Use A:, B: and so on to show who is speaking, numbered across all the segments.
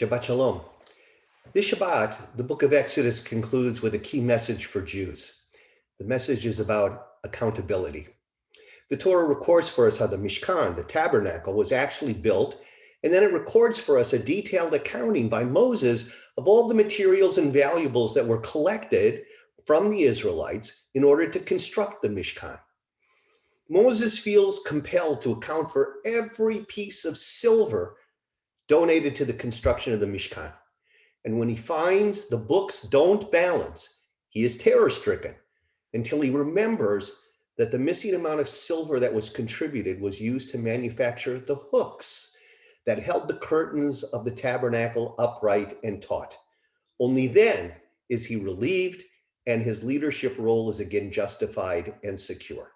A: Shabbat Shalom. This Shabbat, the book of Exodus concludes with a key message for Jews. The message is about accountability. The Torah records for us how the Mishkan, the tabernacle, was actually built, and then it records for us a detailed accounting by Moses of all the materials and valuables that were collected from the Israelites in order to construct the Mishkan. Moses feels compelled to account for every piece of silver donated to the construction of the Mishkan. And when he finds the books don't balance, he is terror-stricken until he remembers that the missing amount of silver that was contributed was used to manufacture the hooks that held the curtains of the tabernacle upright and taut. Only then is he relieved, and his leadership role is again justified and secure.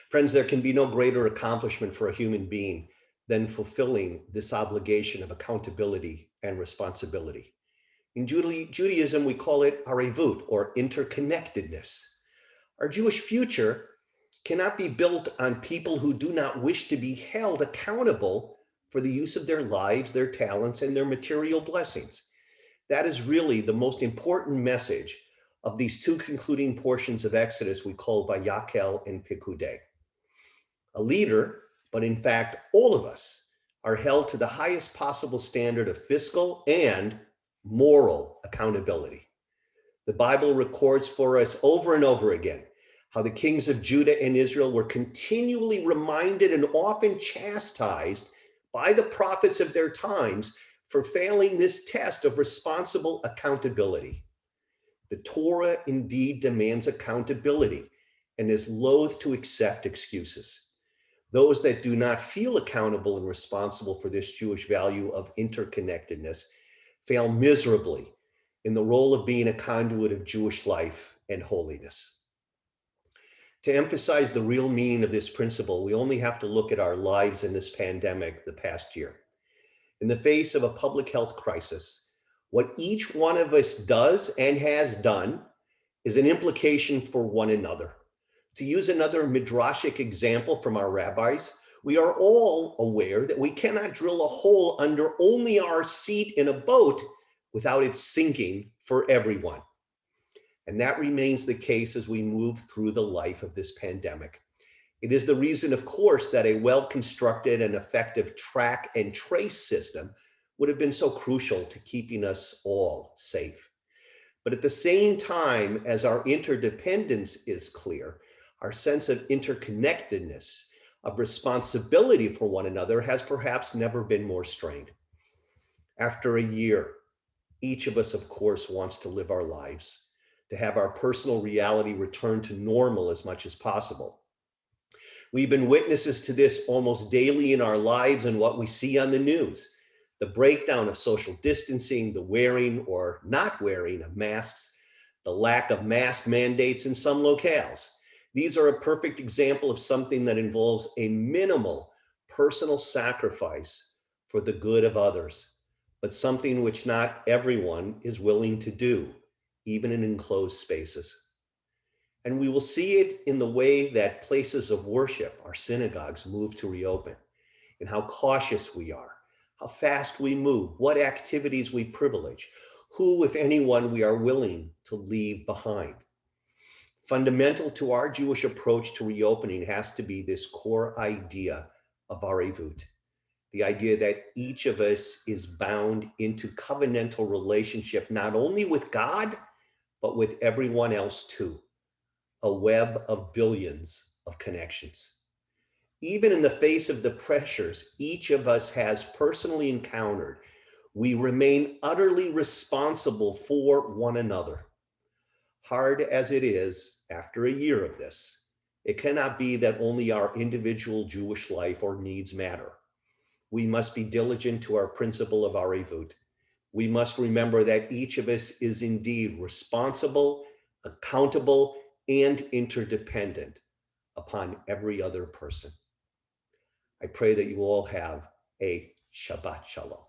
A: Friends, there can be no greater accomplishment for a human being than fulfilling this obligation of accountability and responsibility. In Judaism, we call it arevut, or interconnectedness. Our Jewish future cannot be built on people who do not wish to be held accountable for the use of their lives, their talents, and their material blessings. That is really the most important message of these two concluding portions of Exodus we call Vayakel and Pekudei. A leader, but in fact, all of us are held to the highest possible standard of fiscal and moral accountability. The Bible records for us over and over again how the kings of Judah and Israel were continually reminded and often chastised by the prophets of their times for failing this test of responsible accountability. The Torah indeed demands accountability and is loath to accept excuses. Those that do not feel accountable and responsible for this Jewish value of interconnectedness fail miserably in the role of being a conduit of Jewish life and holiness. To emphasize the real meaning of this principle, we only have to look at our lives in this pandemic the past year. In the face of a public health crisis, what each one of us does and has done is an implication for one another. To use another midrashic example from our rabbis, we are all aware that we cannot drill a hole under only our seat in a boat without it sinking for everyone. And that remains the case as we move through the life of this pandemic. It is the reason, of course, that a well-constructed and effective track and trace system would have been so crucial to keeping us all safe. But at the same time as our interdependence is clear, our sense of interconnectedness, of responsibility for one another has perhaps never been more strained. After a year, each of us, of course, wants to live our lives, to have our personal reality return to normal as much as possible. We've been witnesses to this almost daily in our lives and what we see on the news. The breakdown of social distancing, the wearing or not wearing of masks, the lack of mask mandates in some locales. These are a perfect example of something that involves a minimal personal sacrifice for the good of others, but something which not everyone is willing to do, even in enclosed spaces. And we will see it in the way that places of worship, our synagogues, move to reopen, and how cautious we are, how fast we move, what activities we privilege, who, if anyone, we are willing to leave behind. Fundamental to our Jewish approach to reopening has to be this core idea of arevut, the idea that each of us is bound into covenantal relationship, not only with God, but with everyone else too, a web of billions of connections. Even in the face of the pressures each of us has personally encountered, we remain utterly responsible for one another. Hard as it is, after a year of this, it cannot be that only our individual Jewish life or needs matter. We must be diligent to our principle of arevut. We must remember that each of us is indeed responsible, accountable, and interdependent upon every other person. I pray that you all have a Shabbat Shalom.